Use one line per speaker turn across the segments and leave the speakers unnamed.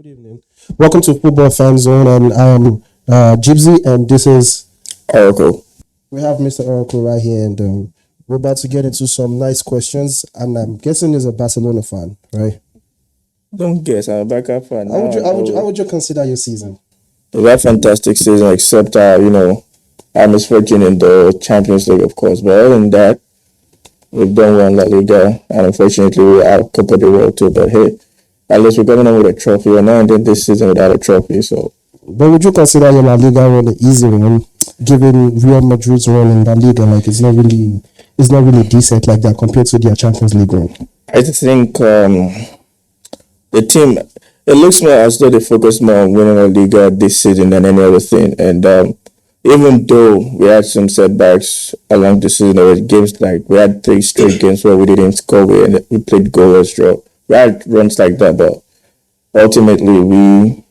Good evening. Welcome to Football Fan Zone, and I am Jibzy, and this is
Oracle.
we have Mr. Oracle right here, and we're about to get into some nice questions. And I'm guessing he's a Barcelona fan, right?
Don't guess, I'm a backup fan.
How would you consider your season?
We had a fantastic season, except our misfortune in the Champions League, of course. But other than that, we've done well in La Liga, and unfortunately, we're out of Copa del World too. But hey, at least we're coming on with a trophy. We're not ending this season without a trophy. So,
But would you consider your La Liga run an easy one, given Real Madrid's run in La Liga? Like it's not really decent like that compared to their Champions League run.
I think the team, it looks more as though they focus more on winning La Liga this season than any other thing. And even though we had some setbacks along the season, there was games like we had 3 straight games where we didn't score, we played goalless draw. We had runs like that, but ultimately we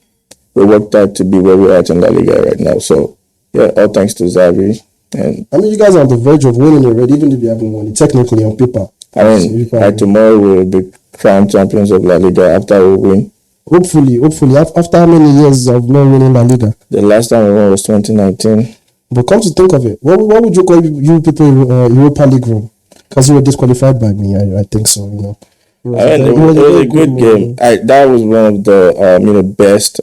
worked out to be where we're at in La Liga right now. So yeah, all thanks to Xavi. And
I mean, you guys are on the verge of winning already, even if you haven't won it technically on paper.
I mean, by tomorrow we'll be crowned champions of La Liga after we win.
Hopefully. After how many years of not winning La Liga?
The last time we won was 2019.
But come to think of it, what would you call you people Europa League run? Because you were disqualified by me, I think so. You know.
It was a good game. That was one of the best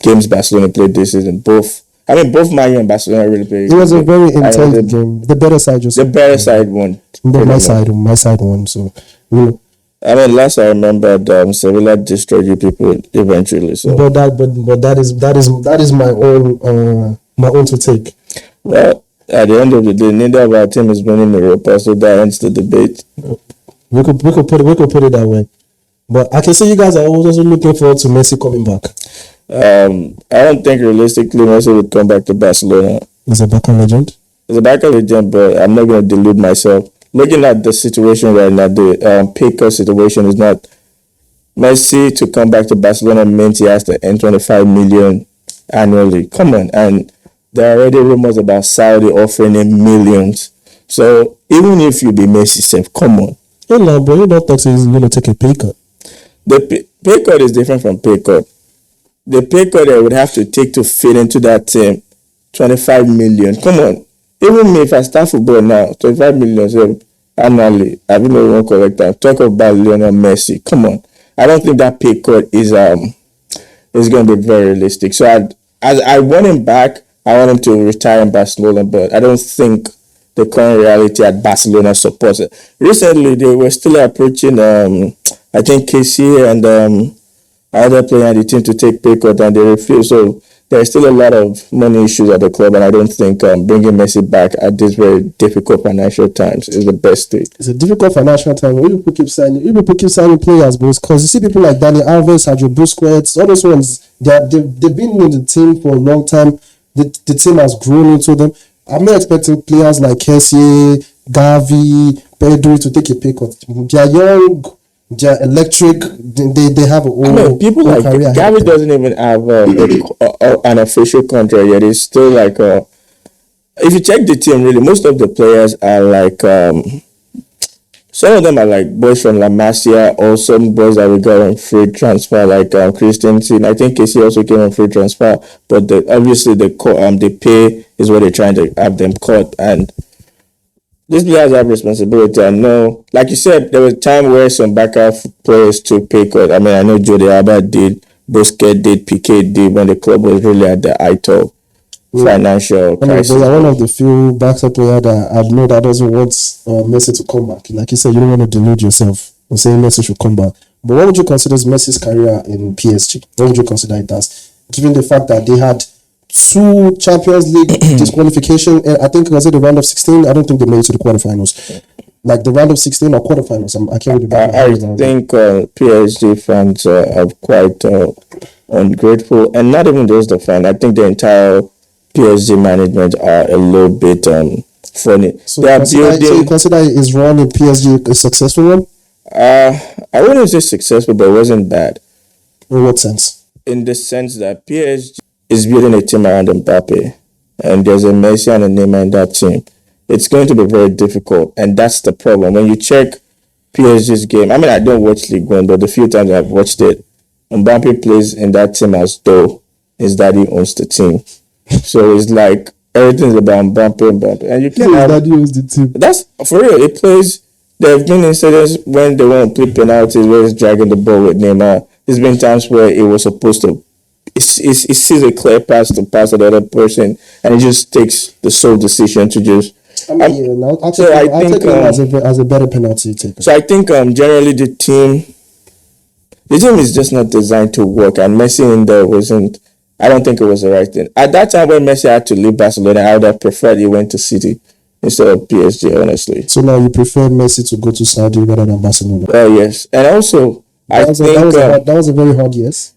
games Barcelona played this season. Both Man U and Barcelona really played.
It was a very intense game. The better side just
the better side won.
But my side won. So you know.
I mean, last I remembered, Sevilla destroyed you people eventually. So,
but that is my own to take.
Well, at the end of the day, neither of our team is winning Europa, so that ends the debate.
We could put it that way. But I can say you guys are also looking forward to Messi coming back.
I don't think realistically Messi would come back to Barcelona.
He's a Barca legend.
He's a Barca legend, but I'm not going to delude myself. Looking at the situation right now, the pay cut situation is not. Messi to come back to Barcelona means he has to earn 25 million annually. Come on, and there are already rumors about Saudi offering him millions. So even if you be Messi, safe, come on.
No, but you don't think he's going to take a pay cut.
The pay cut is different from pay cut. The pay cut I would have to take to fit into that team, 25 million. Come on. Even me, if I start football now, 25 million annually, I don't know one correct time. Talk about Lionel Messi. Come on. I don't think that pay cut is going to be very realistic. So as I want him back, I want him to retire in Barcelona, but I don't think the current reality at Barcelona supports it. Recently, they were still approaching, I think KC and other player on the team to take pay cut, and they refused. So there's still a lot of money issues at the club, and I don't think bringing Messi back at this very difficult financial times is the best thing.
It's a difficult financial time. People keep signing players, because you see people like Dani Alves, Sergio Busquets, all those ones. They've been in the team for a long time. The team has grown into them. I'm not expecting players like Kessie, Gavi, Pedro to take a pay cut. They are young. They're electric. They have a whole
people like
career.
Gavi doesn't even have an official contract yet. It's still like if you check the team, really, most of the players are like some of them are like boys from La Masia, or some boys that we got on free transfer, like Christensen. I think Casey also came on free transfer, but obviously the pay is what they're trying to have them cut, and these players have responsibility. I know, like you said, there was a time where some backup players took pay cut. I mean, I know Jordi Alba did, Busquets did, Piqué did, when the club was really at the height of financial crisis.
They are one of the few backup players that I know that doesn't want Messi to come back. Like you said, you don't want to delude yourself and saying Messi should come back. But what would you consider Messi's career in PSG? What would you consider it as? Given the fact that they had 2 Champions League disqualification, I think was it the round of 16? I don't think they made it to the quarterfinals. Like the round of 16 or quarterfinals. I can't remember.
I think PSG fans are quite ungrateful, and not even just the fan. I think the entire PSG management are a little bit funny.
So you consider his run in PSG a successful one?
I wouldn't say successful, but it wasn't bad.
In what sense?
In the sense that PSG is building a team around Mbappe, and there's a Messi and a Neymar in that team. It's going to be very difficult, and that's the problem. When you check PSG's game, I mean, I don't watch League One, but the few times I've watched it, Mbappe plays in that team as though his daddy owns the team. So it's like everything's about Mbappe, and you
So
can't
his
have.
daddy owns the team.
That's for real. It plays. There have been incidents when they want to play penalties where he's dragging the ball with Neymar. There's been times where it was supposed to. It sees a clear pass to pass to the other person, and it just takes the sole decision to just.
I mean, yeah, now I'll
So I think
take him as a better penalty taker.
so I think generally the team is just not designed to work, and Messi in there wasn't. I don't think it was the right thing. At that time when Messi had to leave Barcelona, I would have preferred he went to City instead of PSG, honestly.
So now you prefer Messi to go to Saudi rather than Barcelona.
Yes, and also I think
that was a very hard yes.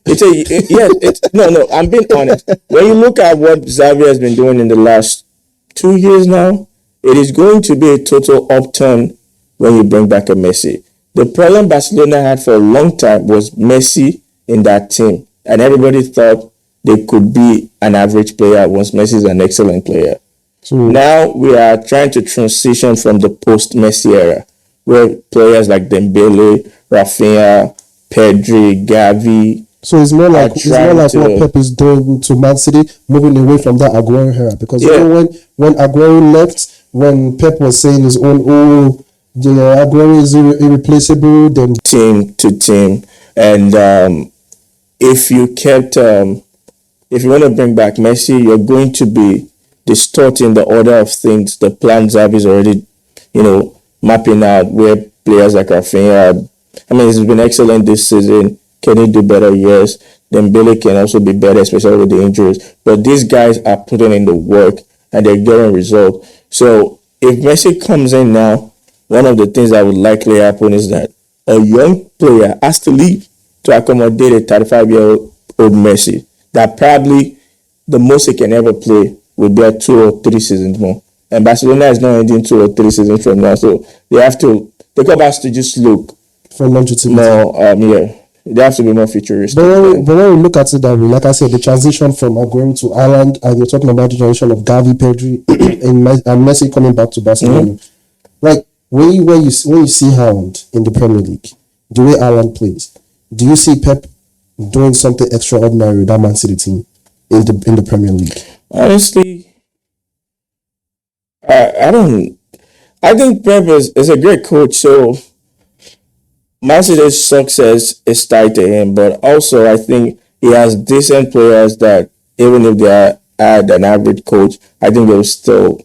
no. I'm being honest. When you look at what Xavi has been doing in the last 2 years now, it is going to be a total upturn when you bring back a Messi. The problem Barcelona had for a long time was Messi in that team, and everybody thought they could be an average player once Messi is an excellent player. So now we are trying to transition from the post-Messi era, where players like Dembele, Rafinha, Pedri, Gavi.
So it's more like what Pep is doing to Man City, moving away from that Aguero era. Because even when Aguero left, when Pep was saying his own, Aguero is irreplaceable, then
team to team, and if you want to bring back Messi, you're going to be distorting the order of things. The plan Xavi is already, mapping out where players like Rafinha. I mean, he's been excellent this season. Can he do better? Yes. Dembele can also be better, especially with the injuries. But these guys are putting in the work and they're getting results. So if Messi comes in now, one of the things that would likely happen is that a young player has to leave to accommodate a 35-year-old Messi. That probably the most he can ever play will be at 2 or 3 seasons more. And Barcelona is not ending 2 or 3 seasons from now. So the club has to just look
for longevity.
They have to be more futuristic.
But when we look at it that way, like I said, the transition from Aguero to Haaland, and you're talking about the transition of Gavi, Pedri, and Messi coming back to Barcelona. Mm-hmm. Like when you see Haaland in the Premier League, the way Haaland plays, do you see Pep doing something extraordinary with that Man City team in the Premier League?
Honestly, I don't. I think Pep is a great coach, so Man City's success is tied to him. But also, I think he has decent players that even if they are at an average coach, I think they'll still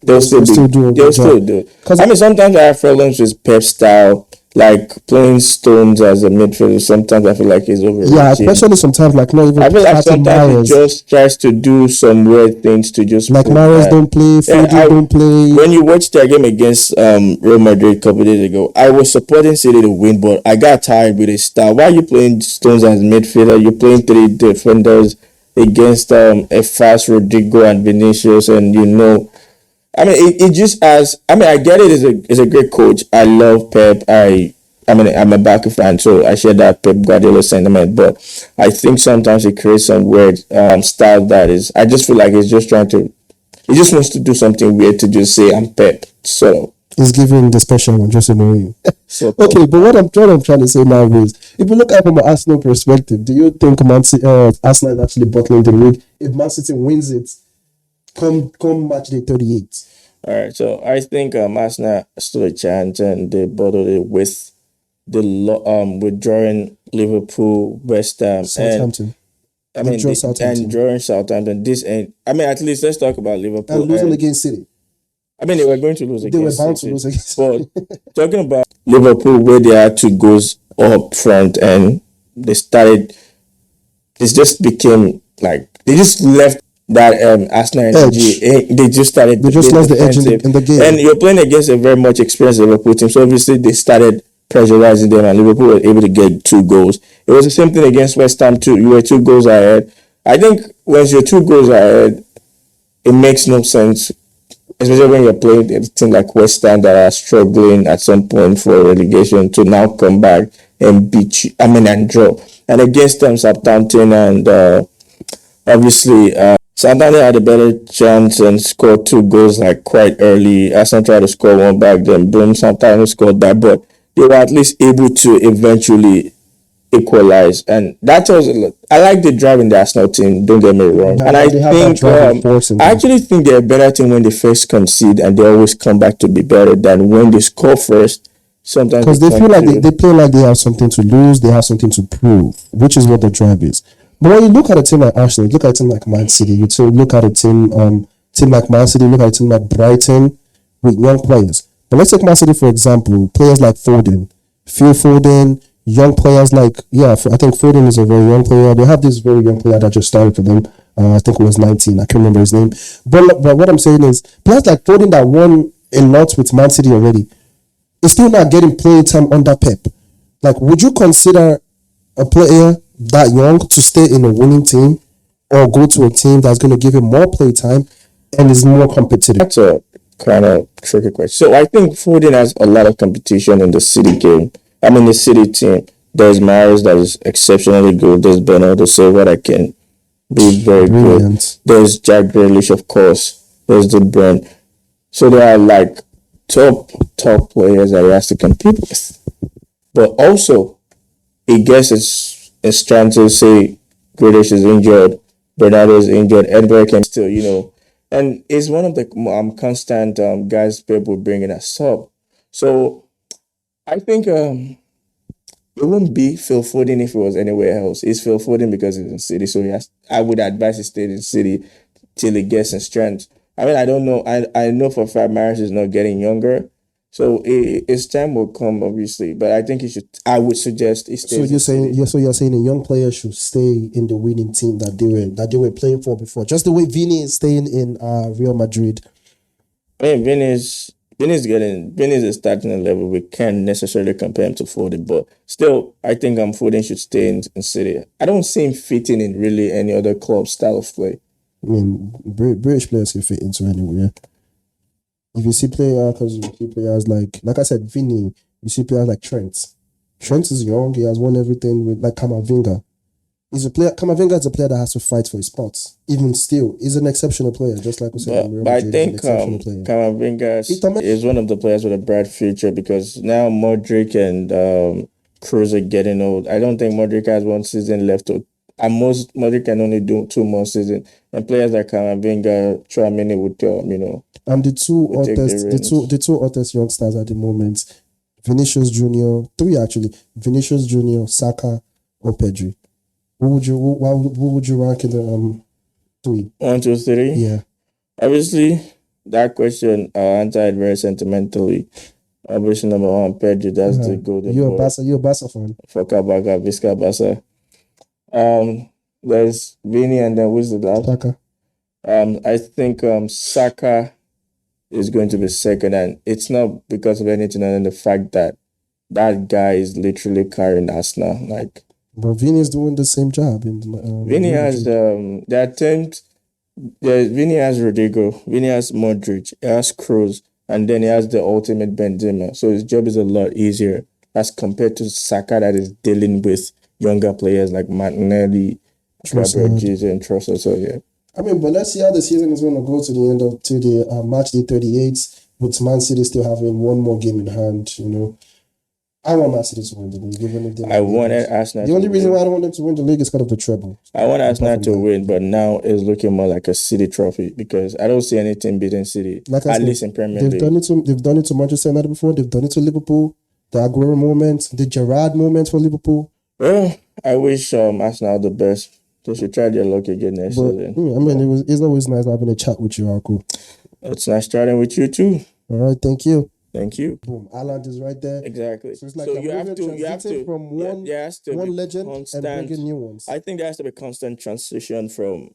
do it. I mean, sometimes I have problems with Pep's style. Like playing Stones as a midfielder, sometimes I feel like he's overreaching.
Yeah, especially sometimes like not even.
I feel like sometimes he just tries to do some weird things to just
like Mahrez don't play, Foden don't play.
When you watch their game against Real Madrid a couple days ago, I was supporting City to win, but I got tired with his style. Why are you playing Stones as midfielder? You're playing 3 defenders against a fast Rodrigo and Vinicius, and I mean, it just as I mean, I get it. Is a great coach. I love Pep. I'm a Barca fan, so I share that Pep Guardiola sentiment. But I think sometimes he creates some weird style that is. I just feel like he's just trying to. He just wants to do something weird to just say I'm Pep. So
he's giving the special one, just annoying. Okay, but what I'm trying to say now is, if you look at it from an Arsenal perspective, do you think Arsenal is actually bottling the league? If Man City wins it, come match day 38.
All right, so I think Arsenal stood a chance and they bottled it with the withdrawing Liverpool, West Ham,
Southampton.
And drawing Southampton. At least let's talk about Liverpool.
And losing against City.
I mean, they were going to lose against City.
They were bound to lose against City.
But talking about Liverpool, where they had 2 goals up front, and they started. It just became like they just left that Arsenal energy. They just started.
They just lost the edge in the game.
And you're playing against a very much experienced Liverpool team, so obviously they started pressurizing them, and Liverpool were able to get 2 goals. It was the same thing against West Ham too. You were 2 goals ahead. I think once you're 2 goals ahead, it makes no sense, especially when you're playing a team like West Ham that are struggling at some point for relegation to now come back and beat you. And draw. And against them, Southampton and obviously. Southampton had a better chance and scored 2 goals like quite early. Arsenal tried to score 1 back, then boom, Southampton scored that, but they were at least able to eventually equalize, and that tells a lot. I like the drive in the Arsenal team. Don't get me wrong,
Yeah,
and
yeah,
I
they have that
think
driving force in
I
them.
actually think they're a better team when they first concede, and they always come back to be better than when they score first. Sometimes they
Because they
come
feel like
to
they play like they have something to lose, they have something to prove, which is what the drive is. But when you look at a team like Arsenal, you look at a team like Man City, look at a team like Man City, look at a team like Brighton with young players. But let's take Man City for example, players like Phil Foden, young players like I think Foden is a very young player. They have this very young player that just started for them. I think it was 19. I can't remember his name. But what I'm saying is players like Foden that won a lot with Man City already is still not getting playing time under Pep. Like, would you consider a player that young to stay in a winning team or go to a team that's going to give him more play time and is more competitive?
That's a kind of tricky question. So I think Foden has a lot of competition in the City game. I mean, the City team. There's Mahrez that is exceptionally good. There's Bernardo Silva that can be very good.
Brilliant.
There's Jack Grealish, of course. There's the Brand. So there are like top players that he has to compete with. But also, he gets his chances. Say Grealish is injured, Bernardo is injured, Edward can still, and is one of the constant guys people bringing as sub. So I think it wouldn't be Phil Foden if it was anywhere else. It's Phil Foden because he's in City, so I would advise he stay in City till he gets in strength. I mean, I don't know. I know for a fact Maris is not getting younger, so his time will come, obviously. But I think he should. I would suggest he
So
stays.
you're saying you're saying a young player should stay in the winning team that they were playing for before, just the way Vini is staying in Real Madrid.
I mean, Vin is starting a level. We can't necessarily compare him to Foden, but still, I think Foden should stay in City. I don't see him fitting in really any other club style of play.
I mean, British players can fit into anywhere. If you see players like I said, Vinny, you see players like Trent. Trent is young. He has won everything with like Kamavinga. He's a player. Kamavinga is a player that has to fight for his spots. Even still, he's an exceptional player, just like we said.
But I think Kamavinga is one of the players with a bright future because now Modric and Kroos are getting old. I don't think Modric has one season left. At most, Modric can only do 2 more seasons. And players like Kamavinga, Tchouaméni would,
And the two
reins.
hottest youngsters at the moment, Vinicius Junior, 3 actually, Vinicius Junior, Saka, or Pedri. Who would you rank in the 3?
1, 2, 3.
Yeah.
Obviously, that question I answered very sentimentally. Obviously, number 1, Pedro. That's the golden
You're
boy.
a Barca fan.
Foka Baga, Visca Basa. There's Vini, and then who's the last?
Saka.
I think Saka is going to be second, and it's not because of anything other than the fact that that guy is literally carrying us now. Like,
but Vini is doing the same job.
Vini has the attempt. Yeah, Vini has Rodrigo. Vini has Modric. He has Kroos, and then he has the ultimate Benzema. So his job is a lot easier as compared to Saka that is dealing with younger players like Martinelli, Gabriel Jesus, and Trossard. So yeah.
I mean, but let's see how the season is going to go to the match day 38 with Man City still having one more game in hand. I want Man City to win the league, even if they.
I wanted Arsenal.
The only reason why I don't want them to win the league is because of the treble.
I want Arsenal to win, but now it's looking more like a City trophy because I don't see any team beating City. At least in Premier League.
They've done it to Manchester United before. They've done it to Liverpool. The Aguero moment, the Gerrard moment for Liverpool.
Well, I wish Arsenal the best. They should try their luck again next season.
I mean, it's always nice having a chat with you, Arku.
It's nice chatting with you too.
All right, thank you.
Thank you.
Boom. Alan is right there.
Exactly.
So it's like
you have to
from one legend constant, and bringing new ones.
I think there has to be constant transition from